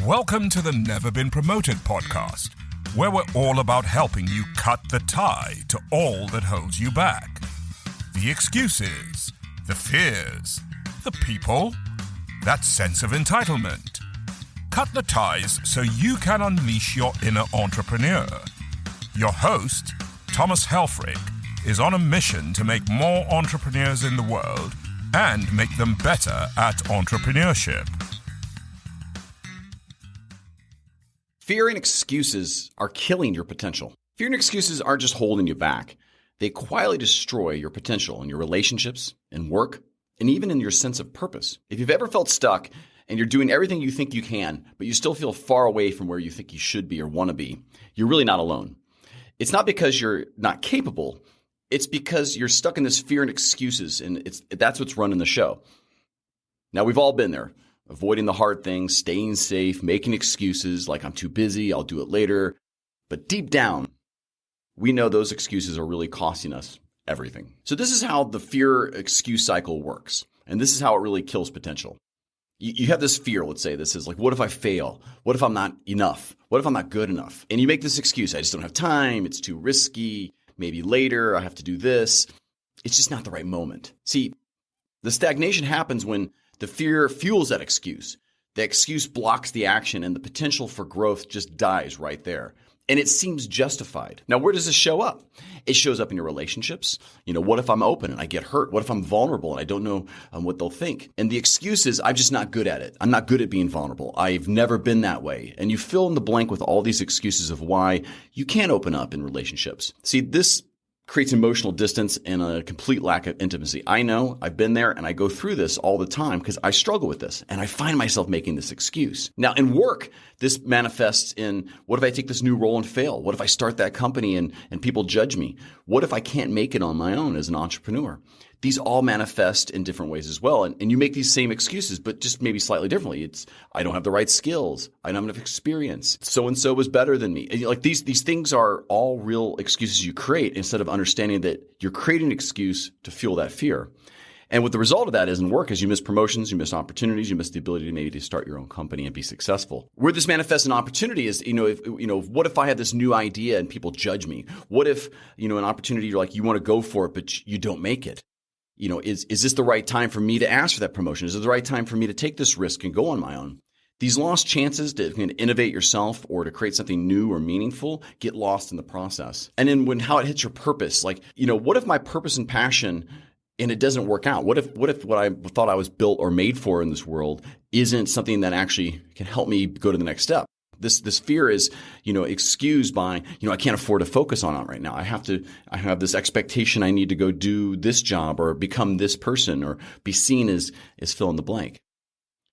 Welcome to the Never Been Promoted podcast, where we're all about helping you cut the tie to all that holds you back. The excuses, the fears, the people, that sense of entitlement. Cut the ties so you can unleash your inner entrepreneur. Your host, Thomas Helfrich, is on a mission to make more entrepreneurs in the world and make them better at entrepreneurship. Fear and excuses are killing your potential. Fear and excuses aren't just holding you back. They quietly destroy your potential in your relationships, in work, and even in your sense of purpose. If you've ever felt stuck and you're doing everything you think you can, but you still feel far away from where you think you should be or want to be, you're really not alone. It's not because you're not capable. It's because you're stuck in this fear and excuses, and that's what's running the show. Now, we've all been there. Avoiding the hard things, staying safe, making excuses like I'm too busy, I'll do it later. But deep down, we know those excuses are really costing us everything. So this is how the fear excuse cycle works. And this is how it really kills potential. You have this fear, let's say, this is like, what if I fail? What if I'm not enough? What if I'm not good enough? And you make this excuse, I just don't have time, it's too risky, maybe later, I have to do this. It's just not the right moment. See, the stagnation happens when the fear fuels that excuse. The excuse blocks the action and the potential for growth just dies right there. And it seems justified. Now, where does this show up? It shows up in your relationships. What if I'm open and I get hurt? What if I'm vulnerable and I don't know what they'll think? And the excuse is, I'm just not good at it. I'm not good at being vulnerable. I've never been that way. And you fill in the blank with all these excuses of why you can't open up in relationships. See, this creates emotional distance and a complete lack of intimacy. I know, I've been there, and I go through this all the time because I struggle with this, and I find myself making this excuse. Now, in work, this manifests in, what if I take this new role and fail? What if I start that company and people judge me? What if I can't make it on my own as an entrepreneur? These all manifest in different ways as well. And you make these same excuses, but just maybe slightly differently. It's, I don't have the right skills. I don't have enough experience. So-and-so was better than me. And like these things are all real excuses you create instead of understanding that you're creating an excuse to fuel that fear. And what the result of that is in work is you miss promotions, you miss opportunities, you miss the ability to maybe start your own company and be successful. Where this manifests in opportunity is, what if I have this new idea and people judge me? What if, an opportunity you're like, you want to go for it, but you don't make it? Is this the right time for me to ask for that promotion? Is it the right time for me to take this risk and go on my own? These lost chances to innovate yourself or to create something new or meaningful get lost in the process. And then how it hits your purpose, like, what if my purpose and passion and it doesn't work out? What if what I thought I was built or made for in this world isn't something that actually can help me go to the next step? This fear is, excused by, I can't afford to focus on it right now. I have this expectation I need to go do this job or become this person or be seen as fill in the blank.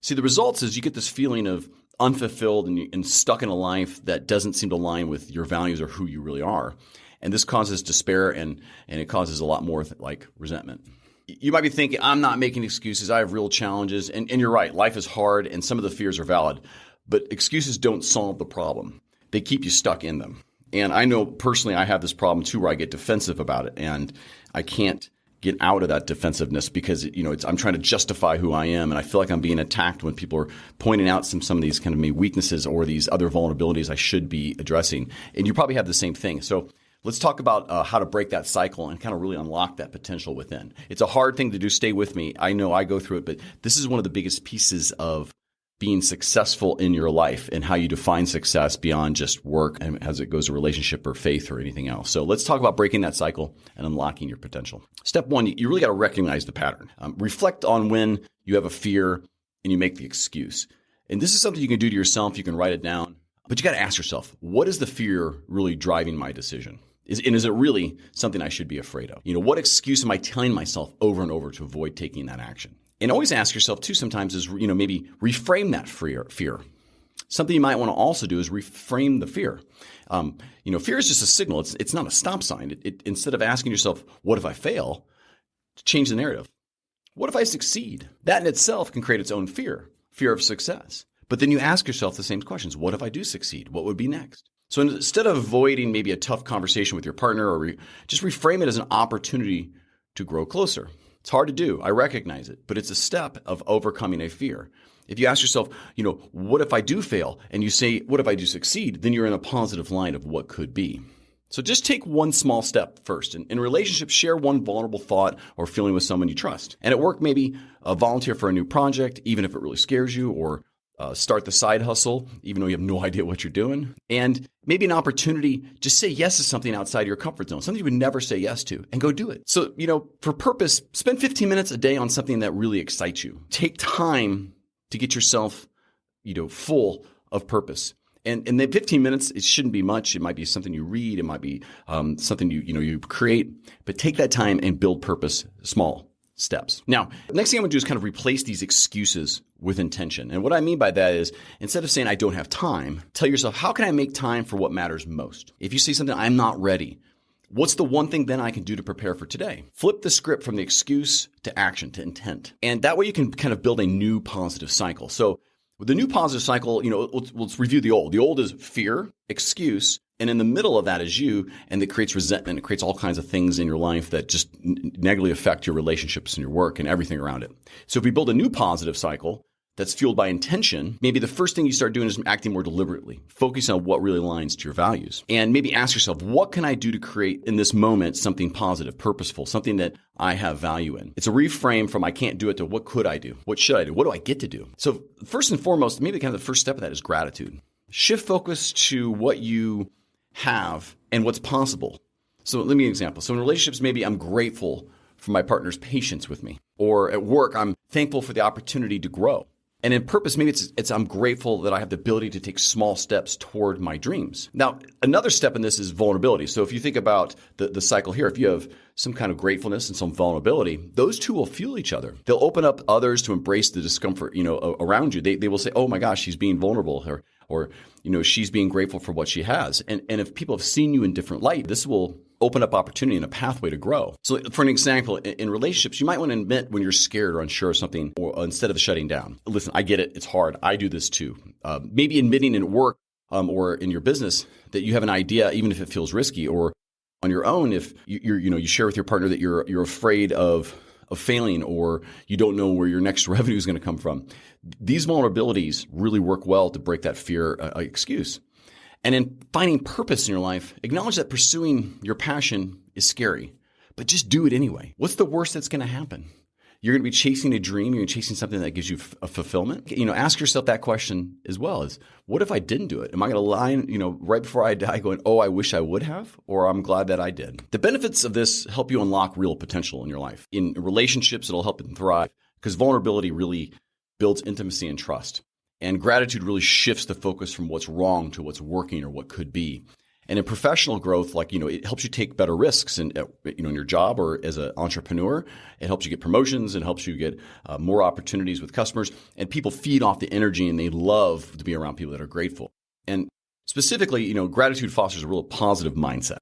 See, the results is you get this feeling of unfulfilled and stuck in a life that doesn't seem to align with your values or who you really are. And this causes despair and it causes a lot more like resentment. You might be thinking, I'm not making excuses. I have real challenges. And you're right. Life is hard and some of the fears are valid. But excuses don't solve the problem. They keep you stuck in them. And I know personally I have this problem too where I get defensive about it and I can't get out of that defensiveness because I'm trying to justify who I am and I feel like I'm being attacked when people are pointing out some of these kind of maybe weaknesses or these other vulnerabilities I should be addressing. And you probably have the same thing. So let's talk about how to break that cycle and kind of really unlock that potential within. It's a hard thing to do. Stay with me. I know I go through it, but this is one of the biggest pieces of being successful in your life and how you define success beyond just work and as it goes to relationship or faith or anything else. So let's talk about breaking that cycle and unlocking your potential. Step one, you really got to recognize the pattern. Reflect on when you have a fear and you make the excuse. And this is something you can do to yourself. You can write it down, but you got to ask yourself, what is the fear really driving my decision? Is it really something I should be afraid of? What excuse am I telling myself over and over to avoid taking that action? And always ask yourself too sometimes is, maybe reframe that fear. Something you might want to also do is reframe the fear. Fear is just a signal. It's not a stop sign. Instead of asking yourself, what if I fail? Change the narrative. What if I succeed? That in itself can create its own fear of success. But then you ask yourself the same questions. What if I do succeed? What would be next? So instead of avoiding maybe a tough conversation with your partner or just reframe it as an opportunity to grow closer. It's hard to do. I recognize it, but it's a step of overcoming a fear. If you ask yourself, what if I do fail? And you say, what if I do succeed? Then you're in a positive line of what could be. So just take one small step first. In relationships, share one vulnerable thought or feeling with someone you trust. And at work, maybe volunteer for a new project, even if it really scares you, or start the side hustle, even though you have no idea what you're doing. And maybe an opportunity, just say yes to something outside your comfort zone, something you would never say yes to, and go do it. So, for purpose, spend 15 minutes a day on something that really excites you. Take time to get yourself, full of purpose. And in the 15 minutes, it shouldn't be much. It might be something you read. It might be something you create. But take that time and build purpose, small steps. Now, the next thing I'm going to do is kind of replace these excuses with intention. And what I mean by that is, instead of saying I don't have time, tell yourself, how can I make time for what matters most? If you say something, I'm not ready, what's the one thing then I can do to prepare for today? Flip the script from the excuse to action, to intent. And that way you can kind of build a new positive cycle. So with the new positive cycle, let's review the old. The old is fear, excuse, and in the middle of that is you, and it creates resentment. It creates all kinds of things in your life that just negatively affect your relationships and your work and everything around it. So if we build a new positive cycle that's fueled by intention, maybe the first thing you start doing is acting more deliberately, focus on what really aligns to your values. And maybe ask yourself, what can I do to create in this moment something positive, purposeful, something that I have value in? It's a reframe from I can't do it to what could I do? What should I do? What do I get to do? So first and foremost, maybe kind of the first step of that is gratitude. Shift focus to what you have and what's possible. So let me give you an example. So in relationships, maybe I'm grateful for my partner's patience with me. Or at work, I'm thankful for the opportunity to grow. And in purpose, maybe it's I'm grateful that I have the ability to take small steps toward my dreams. Now, another step in this is vulnerability. So if you think about the cycle here, if you have some kind of gratefulness and some vulnerability, those two will fuel each other. They'll open up others to embrace the discomfort, around you. They will say, oh my gosh, she's being vulnerable, or she's being grateful for what she has. And if people have seen you in different light, this will open up opportunity and a pathway to grow. So for an example, in relationships, you might want to admit when you're scared or unsure of something, or instead of shutting down. Listen, I get it. It's hard. I do this too. Maybe admitting in work or in your business that you have an idea, even if it feels risky, or on your own, if you share with your partner that you're afraid of failing, or you don't know where your next revenue is going to come from. These vulnerabilities really work well to break that fear excuse. And in finding purpose in your life, acknowledge that pursuing your passion is scary, but just do it anyway. What's the worst that's going to happen? You're going to be chasing a dream. You're chasing something that gives you a fulfillment. Ask yourself that question as well: is what if I didn't do it? Am I going to lie, right before I die going, oh, I wish I would have, or I'm glad that I did? The benefits of this help you unlock real potential in your life. In relationships, it'll help them thrive because vulnerability really builds intimacy and trust. And gratitude really shifts the focus from what's wrong to what's working or what could be. And in professional growth, it helps you take better risks in your job or as an entrepreneur. It helps you get promotions. It helps you get more opportunities with customers. And people feed off the energy, and they love to be around people that are grateful. And specifically, gratitude fosters a real positive mindset.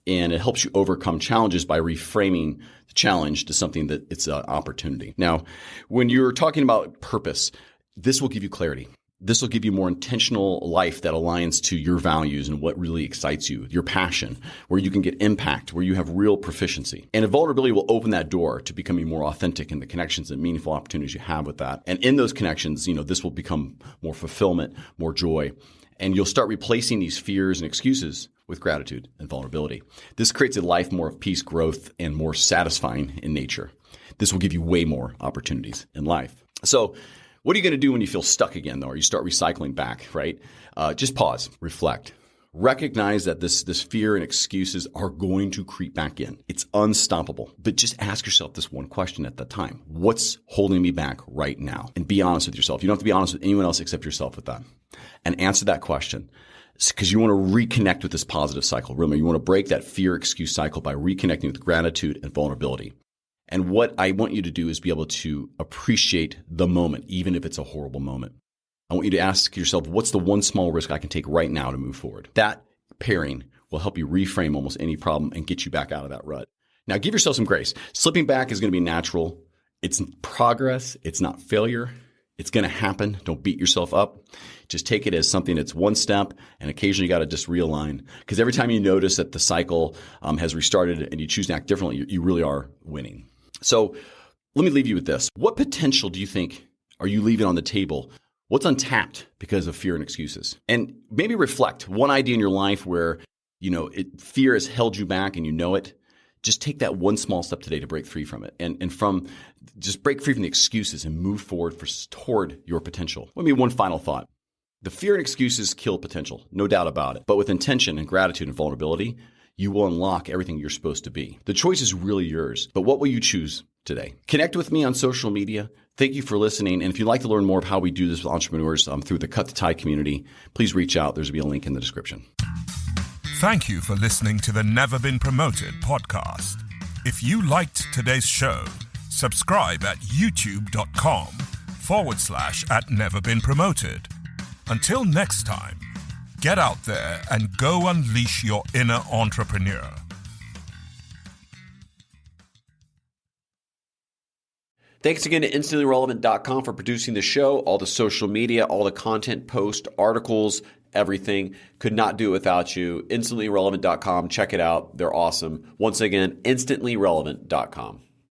And it helps you overcome challenges by reframing the challenge to something that it's an opportunity. Now, when you're talking about purpose, this will give you clarity. This will give you more intentional life that aligns to your values and what really excites you, your passion, where you can get impact, where you have real proficiency. And vulnerability will open that door to becoming more authentic in the connections and meaningful opportunities you have with that. And in those connections, this will become more fulfillment, more joy. And you'll start replacing these fears and excuses with gratitude and vulnerability. This creates a life more of peace, growth, and more satisfying in nature. This will give you way more opportunities in life. So, what are you going to do when you feel stuck again, though, or you start recycling back, right? Just pause, reflect. Recognize that this fear and excuses are going to creep back in. It's unstoppable. But just ask yourself this one question at that time. What's holding me back right now? And be honest with yourself. You don't have to be honest with anyone else except yourself with that. And answer that question, because you want to reconnect with this positive cycle. Remember, you want to break that fear-excuse cycle by reconnecting with gratitude and vulnerability. And what I want you to do is be able to appreciate the moment, even if it's a horrible moment. I want you to ask yourself, what's the one small risk I can take right now to move forward? That pairing will help you reframe almost any problem and get you back out of that rut. Now, give yourself some grace. Slipping back is going to be natural. It's progress. It's not failure. It's going to happen. Don't beat yourself up. Just take it as something that's one step, and occasionally you got to just realign. Because every time you notice that the cycle has restarted and you choose to act differently, you really are winning. So let me leave you with this. What potential do you think are you leaving on the table What's untapped because of fear and excuses? And maybe reflect one idea in your life where, fear has held you back and you know it. Just take that one small step today to break free from it. And just break free from the excuses and move forward toward your potential. Let me one final thought. The fear and excuses kill potential, no doubt about it. But with intention and gratitude and vulnerability, you will unlock everything you're supposed to be. The choice is really yours, but what will you choose today? Connect with me on social media. Thank you for listening. And if you'd like to learn more of how we do this with entrepreneurs through the Cut the Tie community, please reach out. There's going to be a link in the description. Thank you for listening to the Never Been Promoted podcast. If you liked today's show, subscribe at youtube.com/@neverbeenpromoted. Until next time, get out there and go unleash your inner entrepreneur. Thanks again to InstantlyRelevant.com for producing the show, all the social media, all the content, posts, articles, everything. Could not do it without you. InstantlyRelevant.com. Check it out. They're awesome. Once again, InstantlyRelevant.com.